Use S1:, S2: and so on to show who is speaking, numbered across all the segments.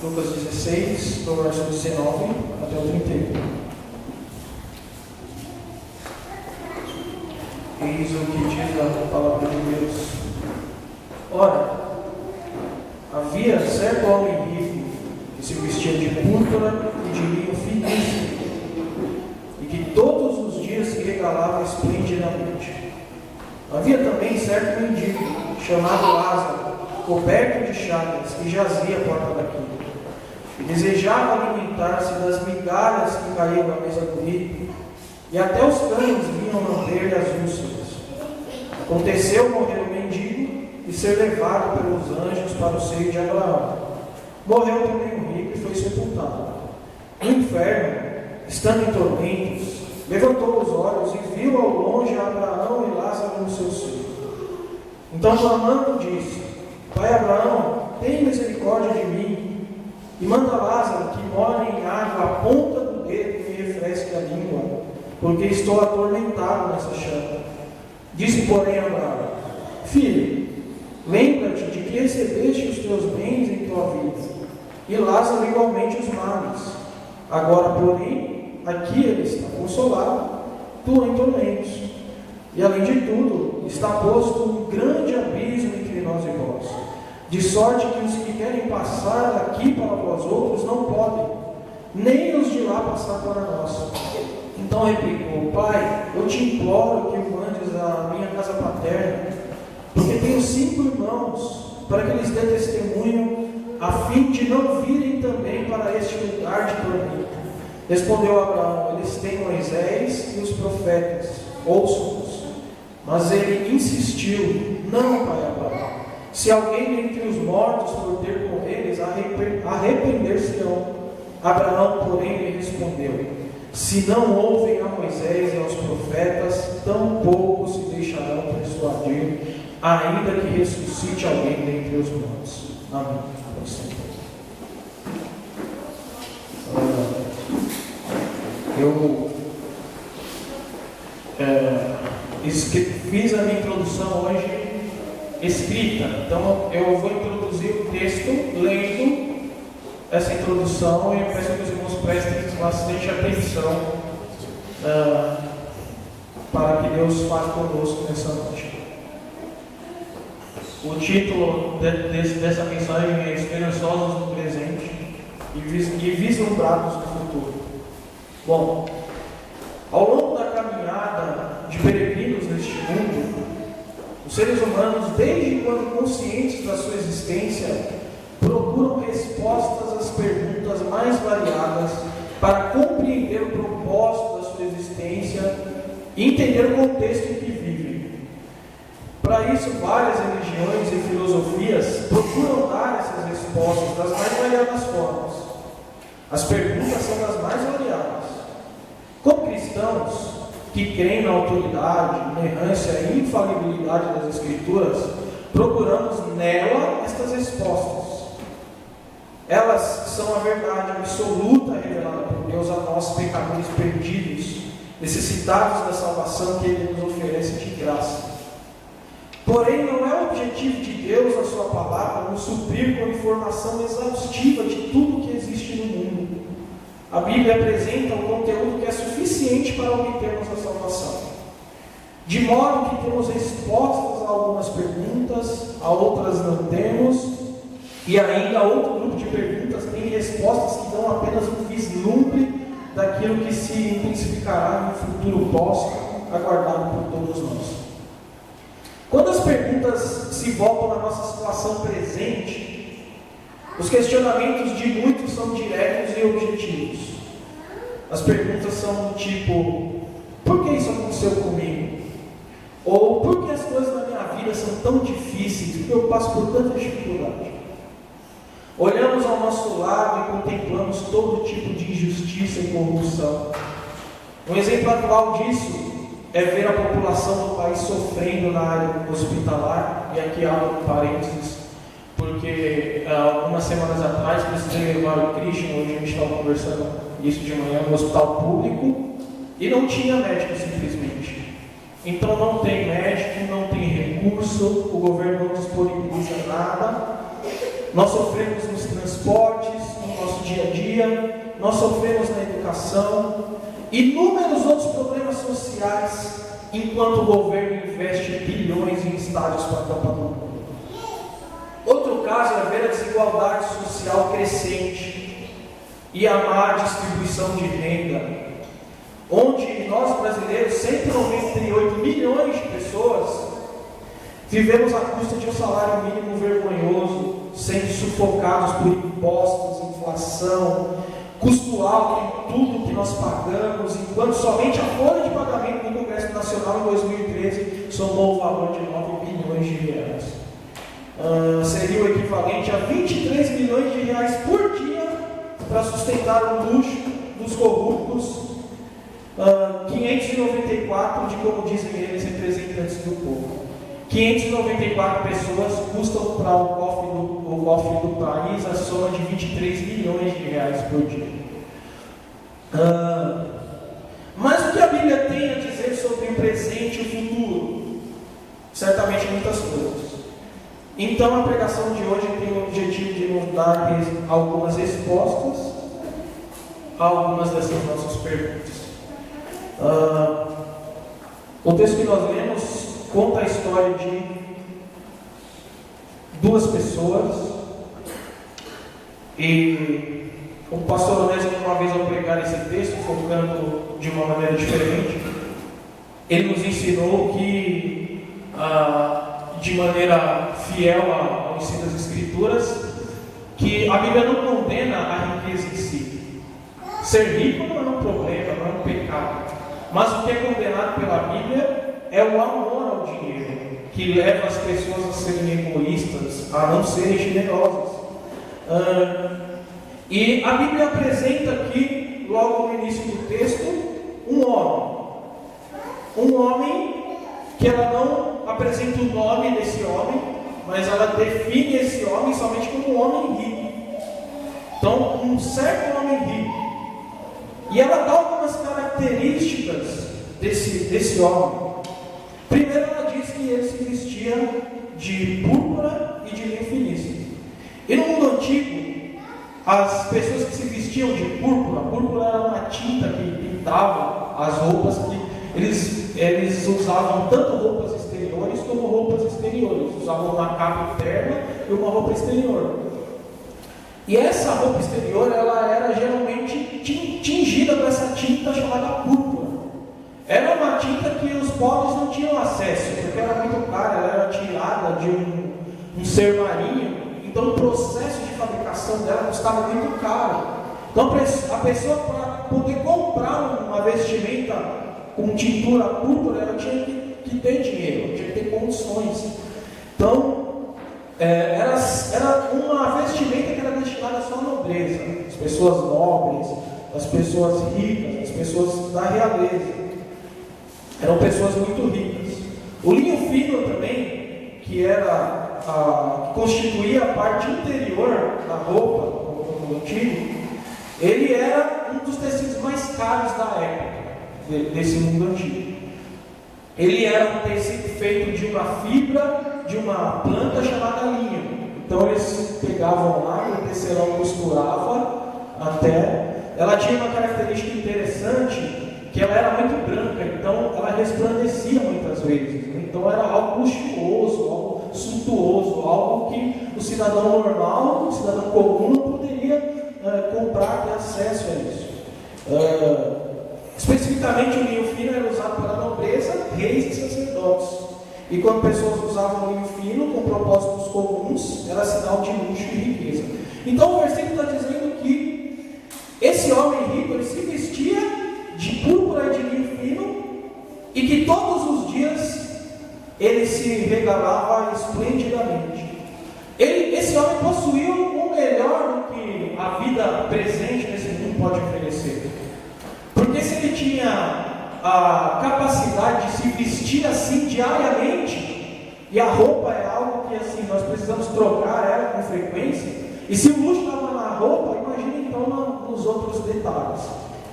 S1: Lucas 16, do verso 19 até o 31. Eis o que diz a palavra de Deus. Ora, havia certo homem rico que se vestia de púrpura e de linho finíssimo, e que todos os dias se regalava esplendidamente. Havia também certo mendigo, chamado Lázaro, coberto de chagas, que jazia à porta da quinta, e desejava alimentar-se das migalhas que caíam na mesa do rico, e até os cães vinham lamber-lhe as úlceras. Aconteceu morrer o mendigo e ser levado pelos anjos para o seio de Abraão. Morreu também o rico e foi sepultado. No inferno, estando em tormentos, levantou os olhos e viu ao longe Abraão e Lázaro no seu seio. Então, clamando, disse: Pai Abraão, tem misericórdia de mim, e manda Lázaro que molhe em água a ponta do dedo e me refresque a língua, porque estou atormentado nessa chama. Disse, porém, Abraão: Filho, lembra-te de que recebeste os teus bens em tua vida, e Lázaro igualmente os males. Agora, porém, aqui ele está consolado, tu em tormentos. E além de tudo, está posto um grande abismo entre nós e vós, de sorte que os que querem passar daqui para vós outros não podem, nem os de lá passar para nós. Então replicou: Pai, eu te imploro que o mandes à minha casa paterna, porque tenho 5 irmãos, para que eles dê testemunho, a fim de não virem também para este lugar de tormento. Respondeu Abraão: Eles têm Moisés e os profetas, ouçam-nos. Mas ele insistiu: Não, pai Abraão, se alguém entre os mortos for ter com eles, arrepender-se-ão. Abraão, porém, lhe respondeu: Se não ouvem a Moisés e aos profetas, tampouco se deixarão persuadir, ainda que ressuscite alguém dentre os mortos. Amém. Eu fiz a minha introdução hoje escrita, então eu vou introduzir o texto lendo essa introdução e peço que os irmãos prestem bastante atenção para que Deus fale conosco nessa noite. O título dessa mensagem é Esperançosos no Presente e Vislumbrados no Futuro. Bom, ao longo da caminhada de peregrinos neste mundo, os seres humanos, desde quando conscientes da sua existência, procuram respostas às perguntas mais variadas para compreender o propósito da sua existência e entender o contexto em que vivem. Para isso, várias religiões e filosofias procuram dar essas respostas das mais variadas formas. As perguntas são das mais variadas. Como cristãos que creem na autoridade, inerrância e infalibilidade das Escrituras, procuramos nela estas respostas. Elas são a verdade absoluta revelada por Deus a nós, pecadores perdidos, necessitados da salvação que Ele nos oferece de graça. Porém, não é o objetivo de Deus, na sua palavra, nos suprir com informação exaustiva de tudo que existe no mundo. A Bíblia apresenta um conteúdo que é suficiente para obtermos a salvação. De modo que temos respostas a algumas perguntas, a outras não temos, e ainda outro grupo de perguntas tem respostas que dão apenas um vislumbre daquilo que se intensificará no futuro próximo, aguardado por todos nós. Quando as perguntas se voltam na nossa situação presente, os questionamentos de muitos são diretos e objetivos. As perguntas são do tipo: por que isso aconteceu comigo? Ou por que as coisas na minha vida são tão difíceis? Porque eu passo por tanta dificuldade. Olhamos ao nosso lado e contemplamos todo tipo de injustiça e corrupção. Um exemplo atual disso é ver a população do país sofrendo na área hospitalar, e aqui abro um parênteses, porque algumas semanas atrás precisei levar o Christian, hoje a gente estava conversando isso de manhã, no hospital público, e não tinha médico simplesmente. Então não tem médico, não tem recurso, o governo não disponibiliza nada, nós sofremos nos transportes, dia a dia, nós sofremos na educação, inúmeros outros problemas sociais, enquanto o governo investe bilhões em estádios para a Copa do Mundo. Outro caso é ver a desigualdade social crescente e a má distribuição de renda, onde nós brasileiros, 198 milhões de pessoas, vivemos à custa de um salário mínimo vergonhoso, sendo sufocados por impostos, inflação, custo alto em tudo que nós pagamos, enquanto somente a folha de pagamento do Congresso Nacional em 2013 somou o valor de 9 bilhões de reais. Seria o equivalente a 23 milhões de reais por dia para sustentar o luxo dos corruptos, 594 de, como dizem eles, representantes do povo. 594 pessoas custam para o cofre do país a soma de 23 milhões de reais por dia. Mas o que a Bíblia tem a dizer sobre o presente e o futuro? Certamente muitas coisas. Então a pregação de hoje tem o objetivo de nos dar algumas respostas a algumas dessas nossas perguntas. O texto que nós lemos conta a história de duas pessoas, e o pastor Onésimo, uma vez ao pregar esse texto, focando de uma maneira diferente, ele nos ensinou que, de maneira fiel ao ensino das Escrituras, que a Bíblia não condena a riqueza em si. Ser rico não é um problema, não é um pecado, mas o que é condenado pela Bíblia é o amor ao dinheiro, que leva as pessoas a serem egoístas, a não serem generosas. E a Bíblia apresenta aqui, logo no início do texto, um homem que ela não apresenta o nome desse homem, mas ela define esse homem somente como um homem rico. Então, um certo homem rico. E ela dá algumas características desse homem. Primeiro, ela diz que ele se vestia de púrpura e de linho finíssimo. E no mundo antigo, as pessoas que se vestiam de púrpura era uma tinta que pintava as roupas, que eles usavam tanto roupas exteriores como roupas exteriores. Usavam uma capa interna e uma roupa exterior. E essa roupa exterior, ela era geralmente tingida com essa tinta chamada púrpura. Era uma tinta que os pobres não tinham acesso, porque era muito cara, ela era tirada de um ser marinho, então o processo de fabricação dela custava muito caro. Então a pessoa, para poder comprar uma vestimenta com tintura púrpura, ela tinha que ter dinheiro, tinha que ter condições. Então, era uma vestimenta que era destinada só à nobreza, as pessoas nobres, as pessoas ricas, as pessoas da realeza. Eram pessoas muito ricas. O linho fino também, que constituía a parte interior da roupa, no antigo, ele era um dos tecidos mais caros da época, desse mundo antigo. Ele era um tecido feito de uma fibra, de uma planta chamada linho. Então eles pegavam lá e o tecelão costurava até. Ela tinha uma característica interessante, que ela era muito branca, então ela resplandecia muitas vezes. Então era algo luxuoso, algo suntuoso, algo que o cidadão normal, o cidadão comum não poderia comprar, ter acesso a isso. Especificamente o linho fino era usado pela nobreza, reis e sacerdotes. E quando pessoas usavam linho fino com propósitos comuns, era sinal de luxo e riqueza. Então o versículo está dizendo que esse homem rico, ele se vestia de púrpura e de linho fino, e que todos os dias ele se regalava esplendidamente. Esse homem possuía o melhor do que a vida presente nesse mundo pode oferecer. Porque se ele tinha a capacidade de se vestir assim diariamente, e a roupa é algo que assim, nós precisamos trocar ela com frequência, e se o luxo estava na roupa, imagine então nos outros detalhes.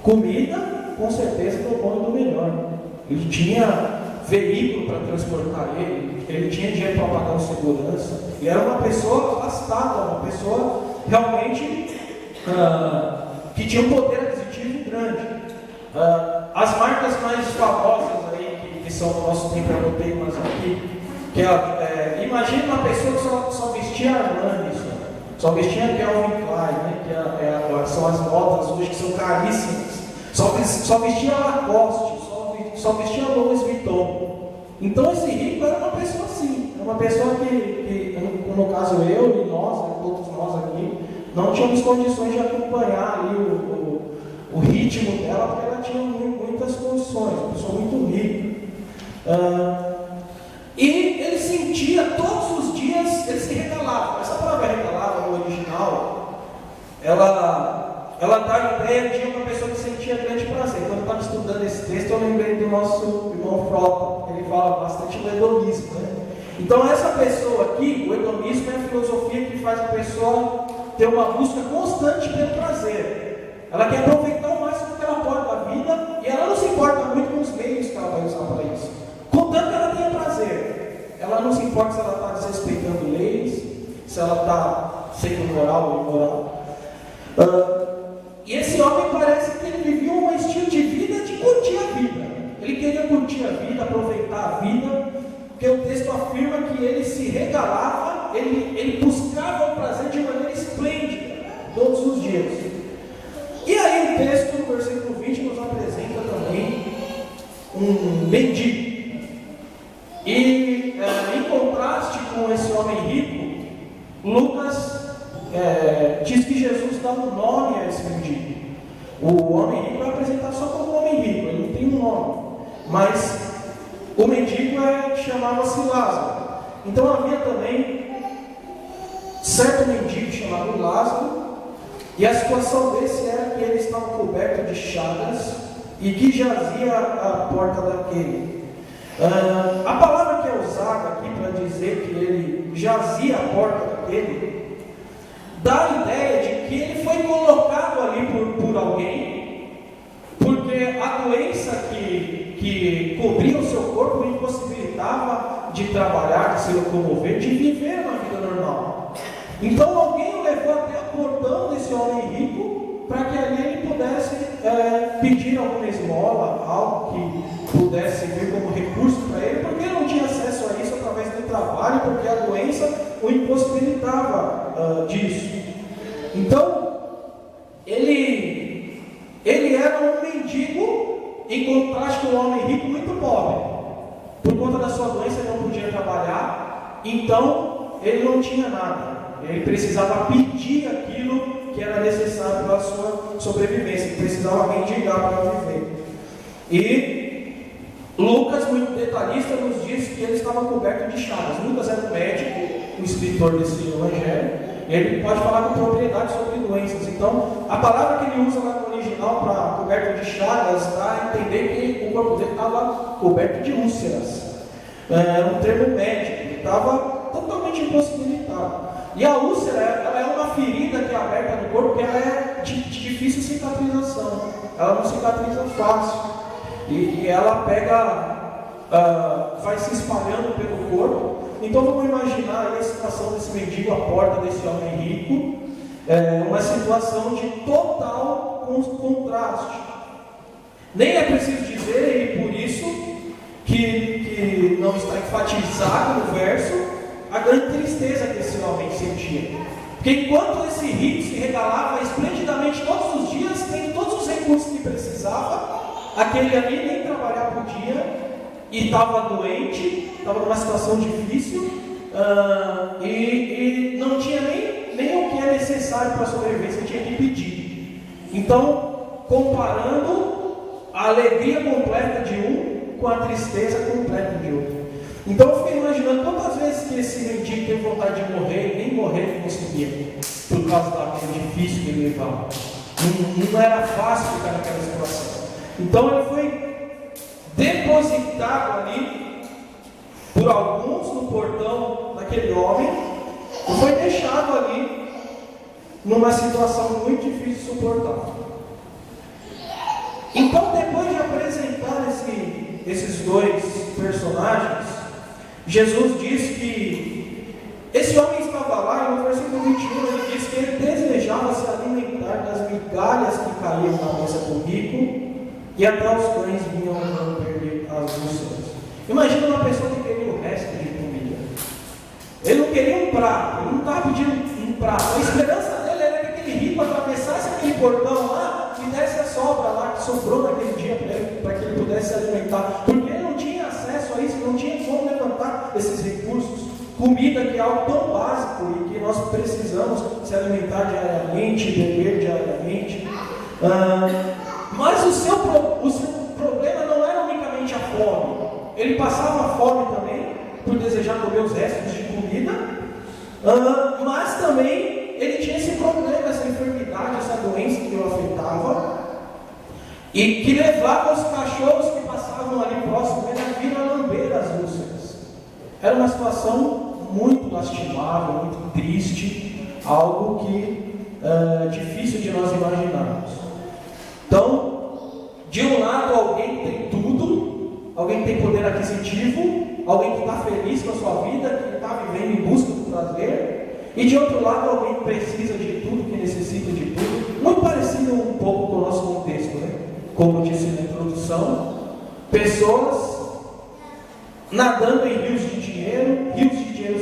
S1: Comida, com certeza, do bom e do melhor. Ele tinha veículo para transportar ele tinha dinheiro para pagar o segurança. Ele era uma pessoa afastada, uma pessoa realmente que tinha um poder aquisitivo grande. As marcas mais famosas aí, que são do nosso tempo, eu botei umas aqui, que imagina uma pessoa que só vestia Armani, só vestia Calvin Klein, né, que são as modas hoje que são caríssimas, só vestia Lacoste, só vestia Louis Vuitton. Então esse rico era uma pessoa assim, uma pessoa que no caso eu e nós, todos nós aqui, não tínhamos condições de acompanhar ali o ritmo dela, porque ela tinha muitas condições, uma pessoa muito rica. E ele sentia todos os dias, ele se regalava. Essa palavra regalava no original, ela dá a ideia de uma pessoa que sentia grande prazer. Quando eu estava estudando esse texto, eu lembrei do nosso irmão Frota, ele fala bastante do hedonismo, né? Então essa pessoa aqui, o hedonismo é a filosofia que faz a pessoa ter uma busca constante pelo prazer. Ela quer aproveitar o máximo que ela pode da vida e ela não se importa muito com os meios que ela vai usar para isso. Contanto que ela tenha prazer. Ela não se importa se ela está desrespeitando leis, se ela está sendo moral ou imoral. E esse homem parece que ele vivia um estilo de vida de curtir a vida. Ele queria curtir a vida, aproveitar a vida, porque o texto afirma que ele se regalava, ele buscava o prazer de maneira esplêndida, todos os dias. E aí o texto, no versículo 20, nos apresenta também um mendigo. E em contraste com esse homem rico, Lucas diz que Jesus dá um nome a esse mendigo. O homem rico é apresentado só como homem rico, ele não tem um nome. Mas o mendigo chamava-se Lázaro. Então havia também certo mendigo chamado Lázaro, e a situação desse era que ele estava coberto de chagas e que jazia à porta daquele. A palavra que é usada aqui para dizer que ele jazia à porta daquele dá a ideia de que ele foi colocado ali por alguém, porque a doença que cobria o seu corpo o impossibilitava de trabalhar, de se locomover, de viver uma vida normal. Então alguém o levou até o portão desse homem rico para que ali ele pudesse pedir alguma esmola, algo que pudesse vir como recurso para ele, porque ele não tinha acesso a isso através do trabalho, porque a doença o impossibilitava disso. Então, ele era um mendigo, em contraste com um homem rico muito pobre. Por conta da sua doença, ele não podia trabalhar, então ele não tinha nada. Ele precisava pedir aquilo que era necessário para a sua sobrevivência, ele precisava mendigar para viver. E Lucas, muito detalhista, nos diz que ele estava coberto de chagas. Lucas era um médico, o escritor desse evangelho, e ele pode falar com propriedade sobre doenças. Então, a palavra que ele usa lá no original para coberto de chagas dá a entender que o corpo dele estava coberto de úlceras. Era um termo médico, ele estava totalmente impossibilitado. E a úlcera, ela é uma ferida que é aberta no corpo, que ela é de difícil cicatrização. Ela não cicatriza fácil. E ela vai se espalhando pelo corpo. Então vamos imaginar aí a situação desse mendigo à porta desse homem rico, uma situação de total contraste. Nem é preciso dizer, e por isso que não está enfatizado no verso, a grande tristeza que esse homem sentia. Porque enquanto esse rico se regalava esplendidamente todos os dias, tendo todos os recursos que precisava, aquele ali nem trabalhar podia, e estava doente, estava numa situação difícil, e não tinha nem o que é necessário para a sobrevivência, tinha que pedir. Então, comparando a alegria completa de um com a tristeza completa de outro. Então eu fiquei imaginando quantas vezes que esse mendigo teve vontade de morrer e nem morrer ele conseguia, por causa da vida difícil que ele levava. Não era fácil ficar naquela situação. Então ele foi depositado ali por alguns no portão daquele homem e foi deixado ali numa situação muito difícil de suportar. Então, depois de apresentar esses dois personagens, Jesus diz que esse homem estava lá, e no versículo 21 ele diz que ele desejava se alimentar caíam na mesa com o rico, e até os cães vinham lamber as úlceras. Imagina uma pessoa que queria o resto de comida. Ele não queria um prato, ele não estava pedindo um prato. A esperança dele era que aquele rico atravessasse aquele portão lá e desse a sobra lá que sobrou naquele dia para que ele pudesse se alimentar. Porque ele não tinha acesso a isso, não tinha como levantar esses recursos. Comida que é algo tão básico e que nós precisamos se alimentar diariamente, beber diariamente. Mas o seu problema não era unicamente a fome. Ele passava fome também, por desejar comer os restos de comida, mas também ele tinha esse problema, essa enfermidade, essa doença que o afetava, e que levava os cachorros que passavam ali próximo dele a vir a lamber as úlceras. Era uma situação muito lastimável, muito triste, algo que difícil de nós imaginarmos. Então, de um lado, alguém tem tudo, alguém tem poder aquisitivo, alguém que está feliz com a sua vida, que está vivendo em busca do prazer, e de outro lado, alguém que precisa de tudo, que necessita de tudo, muito parecido um pouco com o nosso contexto, né? Como eu disse na introdução, pessoas nadando em rios de dinheiro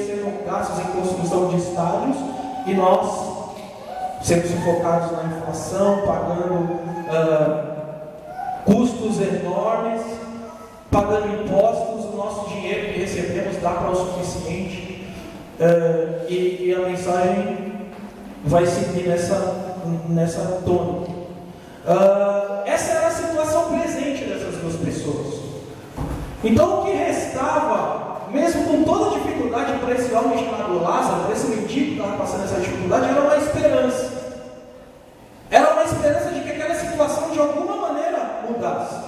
S1: sendo gastos em construção de estádios, e nós sendo sufocados na inflação, pagando custos enormes, pagando impostos, o nosso dinheiro que recebemos dá para o suficiente, e a mensagem vai seguir nessa tônica. Essa era a situação presente dessas duas pessoas. Então o que restava, mesmo com toda a dificuldade para esse homem chamado Lázaro, para esse mendigo que estava passando essa dificuldade, era uma esperança. Era uma esperança de que aquela situação de alguma maneira mudasse.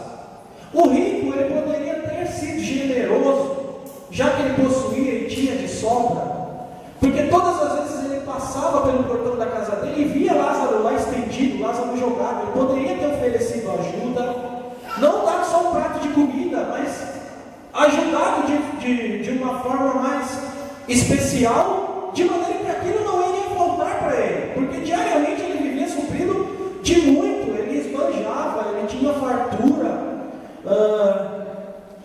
S1: O rico, ele poderia ter sido generoso, já que ele possuía e tinha de sobra, porque todas as vezes ele passava pelo portão da casa dele e via Lázaro lá estendido, Lázaro jogado. Ele poderia ter oferecido ajuda, não dado só um prato de comida, mas ajudado de uma forma mais especial, de maneira que aquilo não iria faltar para ele, porque diariamente ele vivia suprido de muito, ele esbanjava, ele tinha fartura,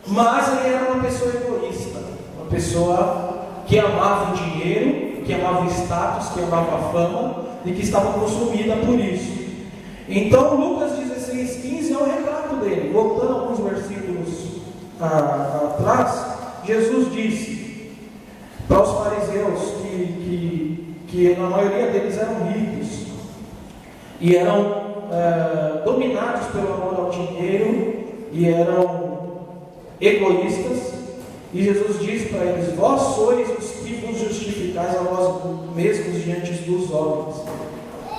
S1: mas ele era uma pessoa egoísta, uma pessoa que amava o dinheiro, que amava o status, que amava a fama e que estava consumida por isso. Então Lucas 16,15 é o retrato dele. Voltando alguns versículos atrás, Jesus disse para os fariseus que na maioria deles eram ricos e eram dominados pelo amor ao dinheiro e eram egoístas, e Jesus diz para eles: vós sois os que vos justificais a vós mesmos diante dos homens,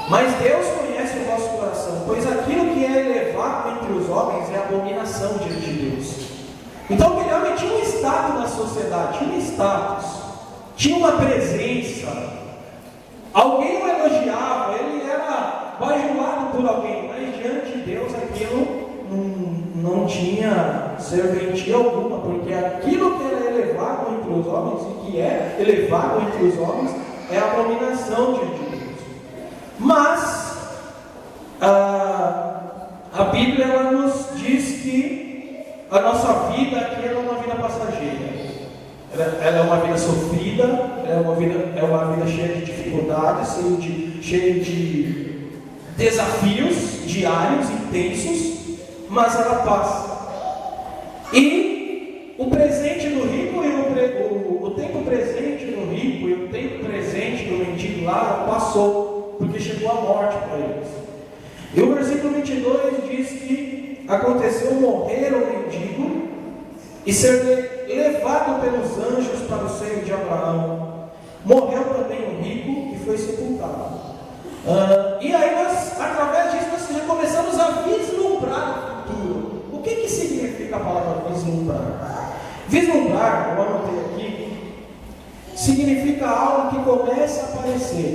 S1: mas Deus conhece o vosso coração, pois aquilo que é elevado entre os homens é abominação diante de Deus. Então aquele homem tinha um status na sociedade, tinha um status, tinha uma presença, alguém o elogiava, ele era bajulado por alguém, mas diante de Deus aquilo não tinha serventia alguma, porque aquilo que era elevado entre os homens e que é elevado entre os homens é abominação diante de Deus. Mas a Bíblia ela nos diz que a nossa vida aqui é uma vida passageira. Ela é uma vida sofrida, é uma vida cheia de dificuldades, cheia de desafios diários, intensos, mas ela passa. E o presente do rico e o tempo presente do rico e o tempo presente do mendigo lá passou, porque chegou a morte para eles. E o versículo 22 diz que aconteceu morrer o mendigo e ser levado pelos anjos para o seio de Abraão. Morreu também o rico e foi sepultado. E aí nós, através disso, nós já começamos a vislumbrar o futuro. O que significa a palavra vislumbrar? Vislumbrar, eu anotei aqui, significa algo que começa a aparecer.